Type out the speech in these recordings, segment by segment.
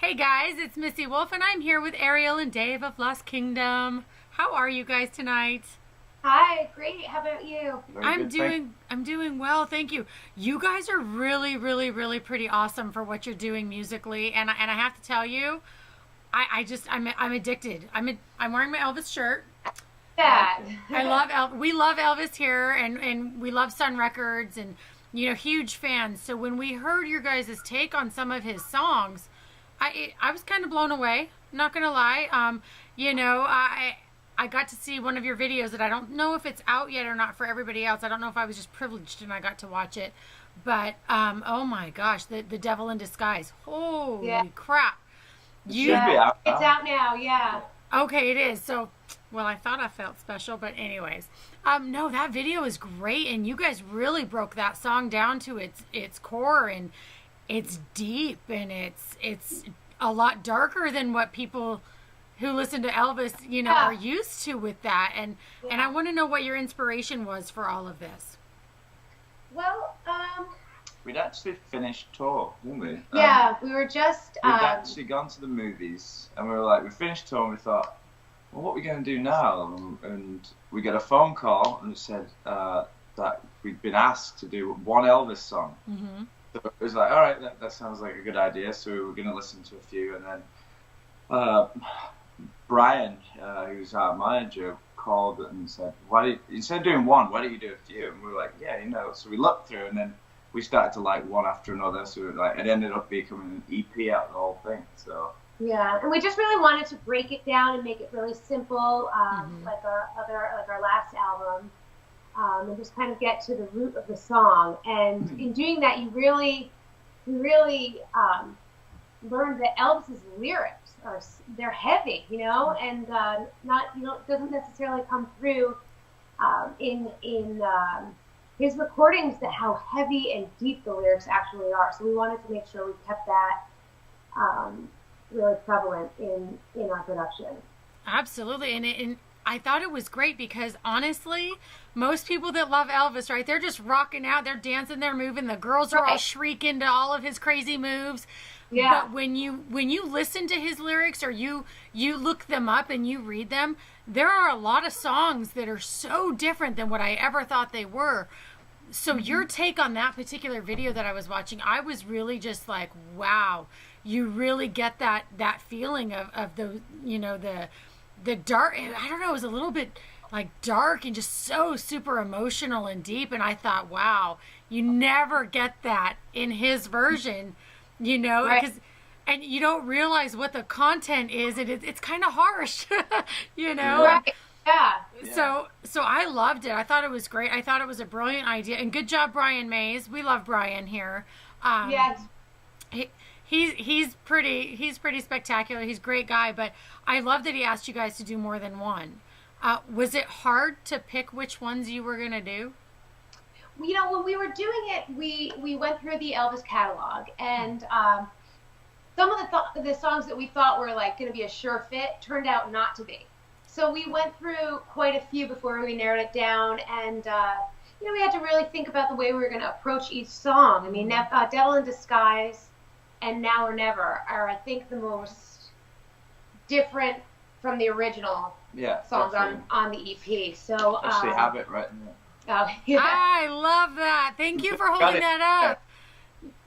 Hey guys, it's Missy Wolf and I'm here with Ariel and Dave of Lost Kingdom. How are you guys tonight? Hi, great. How about you? Very I'm good, thank doing well, thank you. You guys are really pretty awesome for what you're doing musically, and I have to tell you, I'm addicted. I'm wearing my Elvis shirt. Yeah. We love Elvis here, and we love Sun Records, and huge fans. So when we heard your guys' take on some of his songs, I was kind of blown away. Not gonna lie. I got to see one of your videos that I don't know if it's out yet or not for everybody else. I don't know if I was just privileged and I got to watch it, but oh my gosh, the Devil in Disguise. Holy crap! It should be out It's now. out now, yeah. Okay, it is. So, well, I thought I felt special, but anyways, no, that video is great, and you guys really broke that song down to its core, and it's deep, and it's a lot darker than what people who listen to Elvis, are used to with that, and I want to know what your inspiration was for all of this. Well, We'd actually finished tour, didn't we? yeah, we were just, We'd actually gone to the movies, and we finished tour, and we thought, well, what are we going to do now? And we got a phone call, and it said that we'd been asked to do one Elvis song. Mm-hmm. So it was like, all right, that sounds like a good idea. So we were going to listen to a few, and then Brian, who's our manager, called and said, instead of doing one, why don't you do a few? And we were like, yeah, So we looked through, and then we started to like one after another. So it ended up becoming an EP out of the whole thing. So yeah, and we just really wanted to break it down and make it really simple, like our last album, and just kind of get to the root of the song. And in doing that, you really learned that Elvis's lyrics they're heavy, and doesn't necessarily come through in his recordings that how heavy and deep the lyrics actually are. So we wanted to make sure we kept that really prevalent in our production. Absolutely, and I thought it was great because honestly, most people that love Elvis, right, they're just rocking out, they're dancing, they're moving, the girls are all shrieking to all of his crazy moves. Yeah. But when you listen to his lyrics or you look them up and you read them, there are a lot of songs that are so different than what I ever thought they were. So your take on that particular video that I was watching, I was really just like, wow, you really get that feeling of the the dark, I don't know, it was a little bit like dark and just so super emotional and deep, and I thought, wow, you never get that in his version, because and you don't realize what the content is, and it's kind of harsh, Right. Yeah. So I loved it. I thought it was great. I thought it was a brilliant idea, and good job, Brian Mays. We love Brian here. Yes. He's pretty spectacular. He's a great guy, but I love that he asked you guys to do more than one. Was it hard to pick which ones you were gonna do? When we were doing it, we went through the Elvis catalog, and some of the songs that we thought were like going to be a sure fit turned out not to be. So we went through quite a few before we narrowed it down, and we had to really think about the way we were going to approach each song. I mean, Devil in Disguise and Now or Never are, I think, the most different from the original songs on the EP. So actually have it right now. Oh, yeah. I love that. Thank you for holding that up.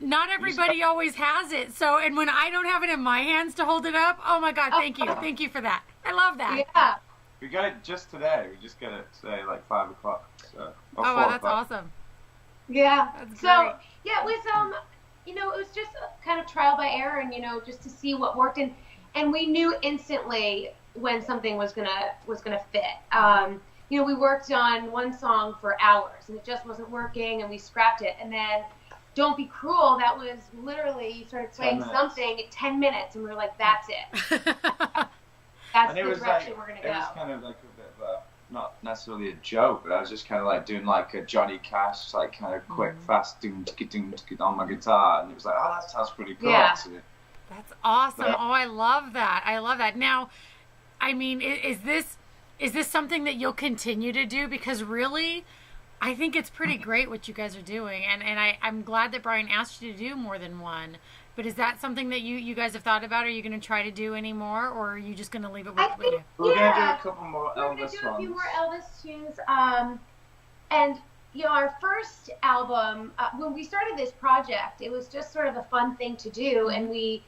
Not everybody always has it. So, and when I don't have it in my hands to hold it up, oh my God, thank you. Thank you for that. I love that. Yeah. We got it just today. We just got it today, like 5 o'clock. So, oh, wow, that's awesome. Yeah. That's so, great. yeah, it was, it was just kind of trial by error, and, just to see what worked. And we knew instantly when something was gonna fit. We worked on one song for hours, and it just wasn't working, and we scrapped it. And then Don't Be Cruel, that was literally, you started playing something in 10 minutes, and we were like, that's it. That's the direction we're going to go. It was kind of like a bit of a, not necessarily a joke, but I was just kind of like doing like a Johnny Cash, like kind of quick, fast, ding, on my guitar, and it was like, oh, that sounds pretty cool. Yeah. That's awesome. Oh, I love that. I love that. Now, I mean, is this something that you'll continue to do? Because really, I think it's pretty great what you guys are doing, and I'm glad that Brian asked you to do more than one. But is that something that you guys have thought about? Are you going to try to do any more, or are you just going to leave it with you? We're going to do a couple more We're Elvis going to do a few ones. more Elvis tunes. And, you know, our first album, when we started this project, it was just sort of a fun thing to do. And we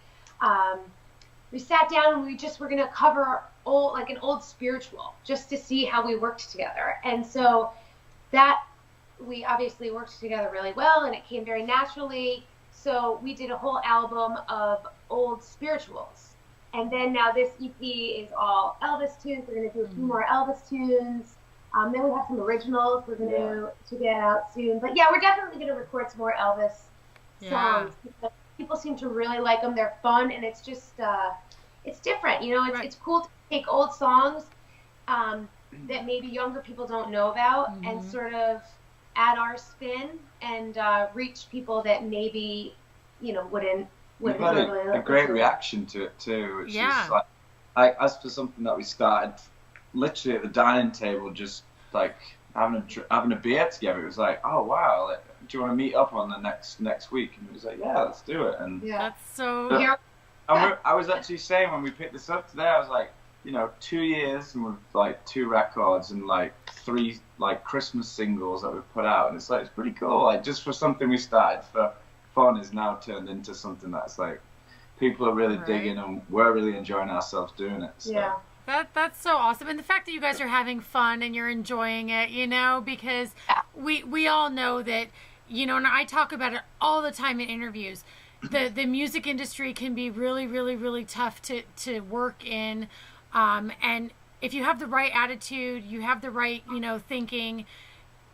sat down and we just were going to cover an old spiritual just to see how we worked together. And so that we obviously worked together really well, and it came very naturally. So we did a whole album of old spirituals. And then now this EP is all Elvis tunes. We're going to do a few more Elvis tunes. Then we have some originals we're going to get out soon. But yeah, we're definitely going to record some more Elvis songs. Because people seem to really like them. They're fun, and it's just, it's different. You know, it's cool to take old songs that maybe younger people don't know about and sort of add our spin and reach people that maybe, you know, wouldn't We've got a great reaction to it too, which is like as for something that we started literally at the dining table, just like having a beer together. It was like, oh wow, like, do you want to meet up on the next week? And it was like, yeah, let's do it. And that's so. I was actually saying when we picked this up today, I was like, you know, 2 years and with like 2 records and like 3 like Christmas singles that we've put out, and it's like it's pretty cool. Like just for something we started for fun is now turned into something that's like people are really digging, and we're really enjoying ourselves doing it. So. Yeah. That's so awesome. And the fact that you guys are having fun and you're enjoying it, you know, because we all know that, you know, and I talk about it all the time in interviews, the music industry can be really, really, really tough to work in. And if you have the right attitude, you have the right, you know, thinking,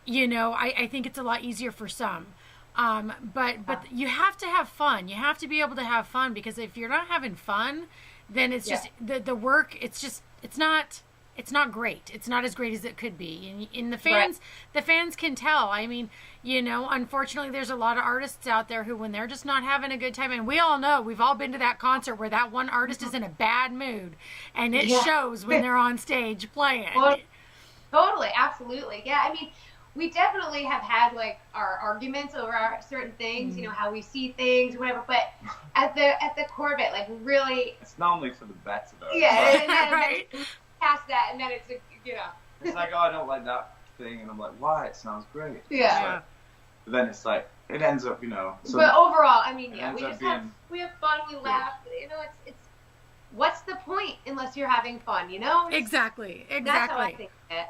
you know, I think it's a lot easier for some. But you have to have fun. You have to be able to have fun, because if you're not having fun, then it's just the work. It's not great. It's not as great as it could be. And the fans can tell. I mean, you know, unfortunately, there's a lot of artists out there who, when they're just not having a good time, and we all know, we've all been to that concert where that one artist is in a bad mood, and it shows when they're on stage playing. Well, totally, absolutely, yeah. I mean, we definitely have had like our arguments over certain things, you know, how we see things or whatever. But at the core of it, like really, it's normally for the better though. Yeah, and then past that, and then it's you know, it's like, oh, I don't like that thing, and I'm like, why? It sounds great. Yeah. But then it's like it ends up, you know. But overall, I mean, yeah, we have fun, we laugh. You know, it's what's the point unless you're having fun, you know? Exactly. That's how I think of it.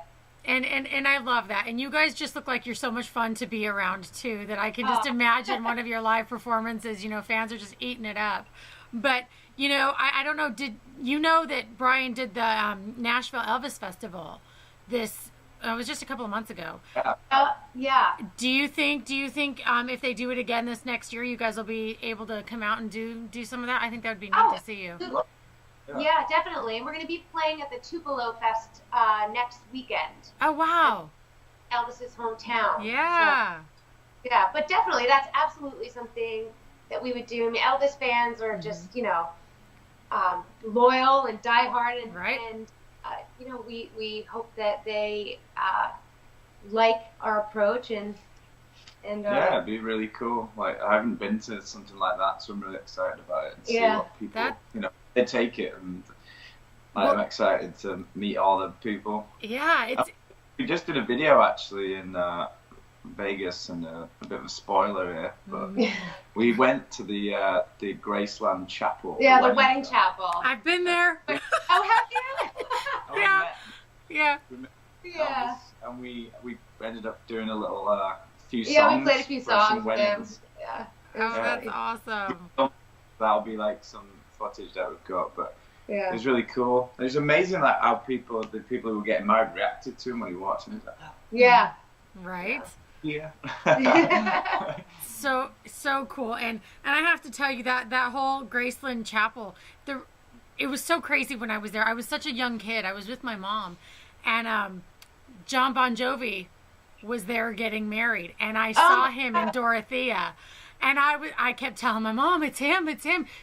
And I love that. And you guys just look like you're so much fun to be around too, that I can just imagine one of your live performances, you know, fans are just eating it up. But, you know, I don't know, did you know that Brian did the Nashville Elvis Festival this it was just a couple of months ago. Yeah. Do you think if they do it again this next year, you guys will be able to come out and do some of that? I think that would be neat to see you. Yeah, definitely. And we're going to be playing at the Tupelo Fest next weekend. Oh, wow. Elvis's hometown. Yeah. So, yeah, but definitely that's absolutely something that we would do. I mean, Elvis fans are just, you know, loyal and diehard, and you know, we hope that they like our approach and yeah, it'd be really cool. Like, I haven't been to something like that, so I'm really excited about it and see what people, you know, they take it, and I'm excited to meet all the people. Yeah, we just did a video actually in Vegas, and a bit of a spoiler here, but we went to the Graceland Chapel. Yeah, the wedding chapel. I've been there. Oh, have you? Yeah. We met Elvis, and we ended up doing a little few songs. Yeah, we played a few songs. Some weddings. Yeah. Oh, that's awesome. That'll be like some footage that we've got, but it was really cool. It was amazing, like how the people who were getting married reacted to him when he watched, and it was like, yeah. Right? Yeah. So cool. And I have to tell you that whole Graceland Chapel, it was so crazy when I was there. I was such a young kid. I was with my mom, and John Bon Jovi was there getting married, and I saw him in Dorothea. And I kept telling my mom, it's him.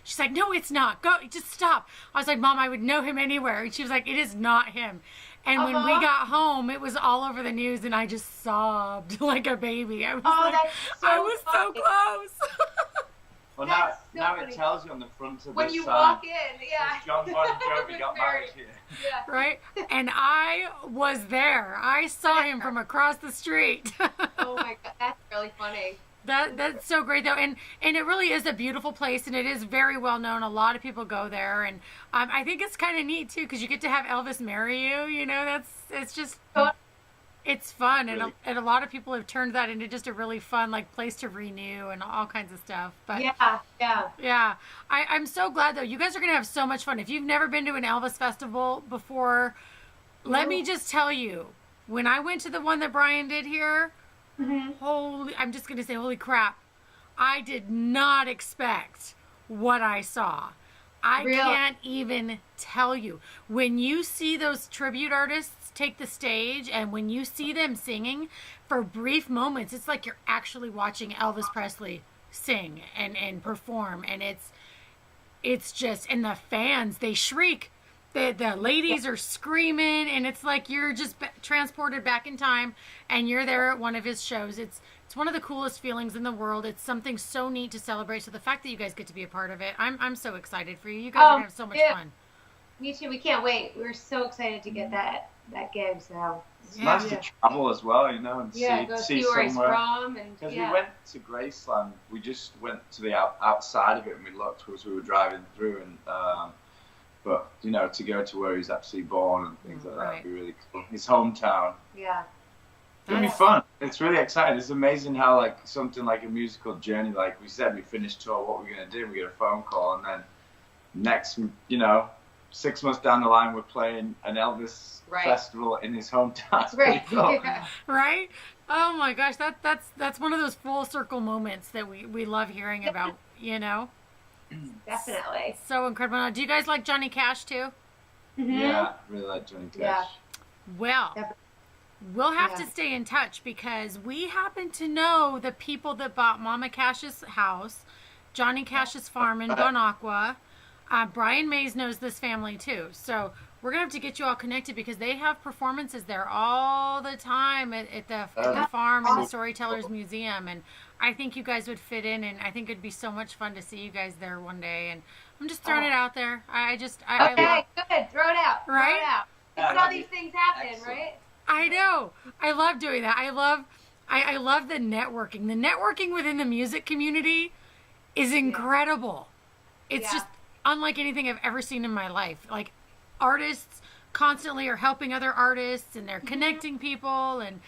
She's like, no, it's not. Go, just stop. I was like, Mom, I would know him anywhere. And she was like, it is not him. And when we got home, it was all over the news, and I just sobbed like a baby. I was I was so close. Well, That's now funny. it tells you on the front of When this you sign, walk in, yeah. John Bon Jovi got married here. Yeah. Right? And I was there. I saw him from across the street. Oh my God, that's really funny. That's so great though, and it really is a beautiful place, and it is very well known. A lot of people go there, and I think it's kind of neat too because you get to have Elvis marry you. You know, it's fun, Really? and a lot of people have turned that into just a really fun like place to renew and all kinds of stuff. But Yeah. I'm so glad though. You guys are gonna have so much fun. If you've never been to an Elvis festival before, let me just tell you, when I went to the one that Brian did here. I'm just going to say, holy crap. I did not expect what I saw. I can't even tell you. When you see those tribute artists take the stage and when you see them singing for brief moments, it's like you're actually watching Elvis Presley sing and perform. And it's just, and the fans, they shriek. The ladies are screaming, and it's like you're just transported back in time, and you're there at one of his shows. It's one of the coolest feelings in the world. It's something so neat to celebrate. So the fact that you guys get to be a part of it, I'm so excited for you. You guys are gonna have so much fun. Me too. We can't wait. We're so excited to get that gig. So it's nice to travel as well, you know, and go see where he's from. And because we went to Graceland, we just went to the outside of it, and we looked as we were driving through, and but you know, to go to where he's actually born and things like that would be really cool. His hometown. Yeah. It's gonna be fun. It's really exciting. It's amazing how like something like a musical journey, like we said, we finished tour, what we're gonna do, we get a phone call, and then next, 6 months down the line, we're playing an Elvis festival in his hometown. That's right. Cool. Right? Oh my gosh, that's one of those full circle moments that we love hearing about, you know? Definitely. So incredible. Now, do you guys like Johnny Cash too? Yeah, really like Johnny Cash. Yeah. Well, we'll have to stay in touch because we happen to know the people that bought Mama Cash's house, Johnny Cash's farm in Bon Aqua. Brian Mays knows this family too. So we're going to have to get you all connected because they have performances there all the time at the farm and the Storytellers Museum. And I think you guys would fit in, and I think it'd be so much fun to see you guys there one day. And I'm just throwing it out there. I good. Throw it out. Right? Throw it out. Because all these things happen, right? I know. I love doing that. I love the networking. The networking within the music community is incredible. It's just unlike anything I've ever seen in my life. Like, artists constantly are helping other artists, and they're connecting people. And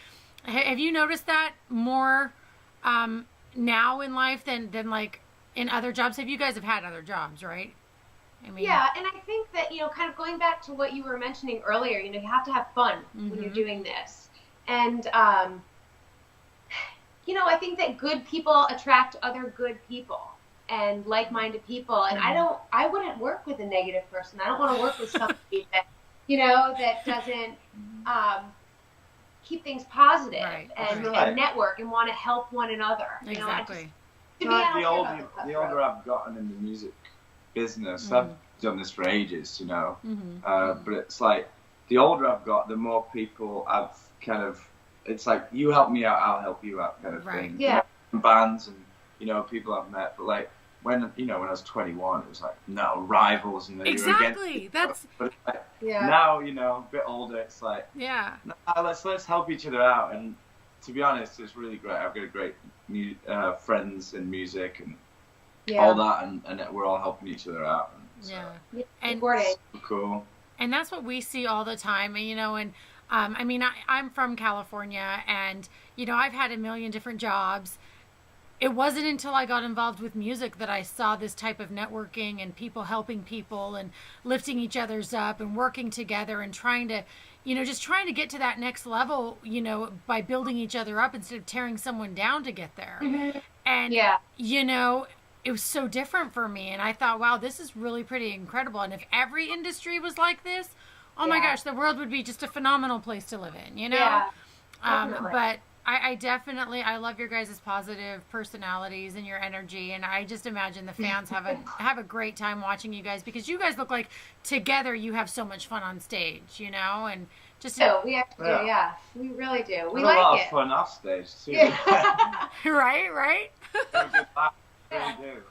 have you noticed that more now in life than like in other jobs? You guys have had other jobs, right? I mean, yeah, and I think that, kind of going back to what you were mentioning earlier, you have to have fun when you're doing this. And, I think that good people attract other good people and like-minded people. And I wouldn't work with a negative person. I don't want to work with somebody that, that doesn't keep things positive and network and want to help one another. Exactly. The older I've gotten in the music business, I've done this for ages, but it's like the older I've got, the more people I've kind of, it's like you help me out, I'll help you out kind of thing. Yeah. Bands and people I've met, but like when I was 21, it was like rivals and exactly. That's. But it's like, now a bit older, it's like let's help each other out. And to be honest, it's really great. I've got great friends in music and all that, and we're all helping each other out. And cool. And that's what we see all the time, and I'm from California, and I've had a million different jobs. It wasn't until I got involved with music that I saw this type of networking and people helping people and lifting each other's up and working together and trying to, just trying to get to that next level, by building each other up instead of tearing someone down to get there. And, it was so different for me. And I thought, wow, this is really pretty incredible. And if every industry was like this, oh my gosh, the world would be just a phenomenal place to live in, Yeah, but I definitely, I love your guys' positive personalities and your energy, and I just imagine the fans have a great time watching you guys, because you guys look like together you have so much fun on stage, you know, and just we actually do, yeah, we really do. We a like lot it. of fun off stage too. right. Really do.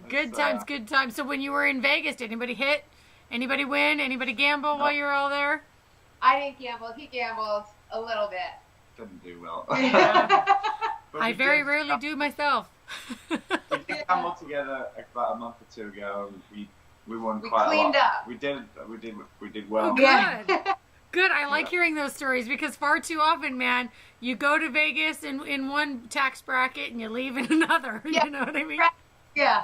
Good times, good times. So when you were in Vegas, did anybody hit? Anybody win? Anybody gamble while you were all there? I didn't gamble. He gambled a little bit. Didn't do well. I very rarely do myself. We did gamble together about a month or two ago, and we won quite a lot. We cleaned up. We did well. Oh, good. Good. I like hearing those stories, because far too often, man, you go to Vegas in one tax bracket and you leave in another. Yeah. You know what I mean? Yeah.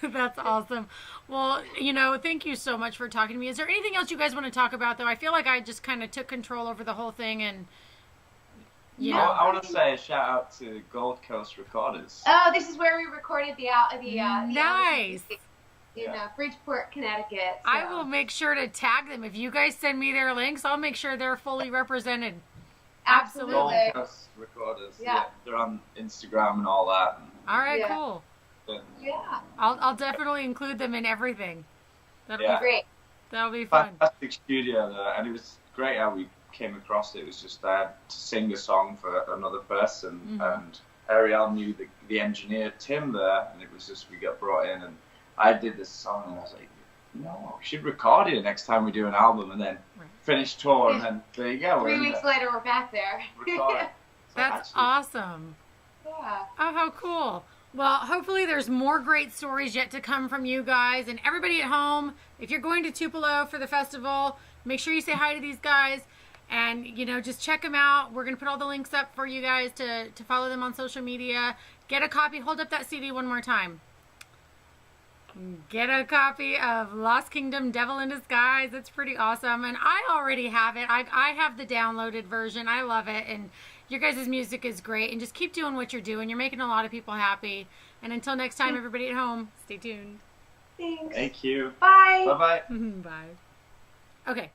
That's awesome. Well, you know, thank you so much for talking to me. Is there anything else you guys want to talk about, though? I feel like I just kind of took control over the whole thing, and you know. I want to say a shout out to Gold Coast Recorders. Oh, this is where we recorded the nice. In Bridgeport, Connecticut. So. I will make sure to tag them. If you guys send me their links, I'll make sure they're fully represented. Absolutely. Gold Coast Recorders. Yeah. They're on Instagram and all that. All right, cool. Yeah. I'll definitely include them in everything. That'll be great. That'll be fun. Fantastic studio there, and it was great how we came across it. It was just I had to sing a song for another person, and Ariel knew the engineer Tim there, and it was just we got brought in, and I did this song, and I was like, no, we should record it next time we do an album, and then finish tour, and then there you go. 3 weeks later, we're back there. Record. That's awesome. Yeah. Oh, how cool. Well, hopefully there's more great stories yet to come from you guys. And everybody at home, if you're going to Tupelo for the festival, make sure you say hi to these guys. And, you know, just check them out. We're going to put all the links up for you guys to follow them on social media. Get a copy. Hold up that CD one more time. Get a copy of Lost Kingdom, Devil in Disguise. It's pretty awesome. And I already have it. I have the downloaded version. I love it. And your guys' music is great. And just keep doing what you're doing. You're making a lot of people happy. And until next time, everybody at home, stay tuned. Thanks. Thank you. Bye. Bye-bye. Bye. Okay.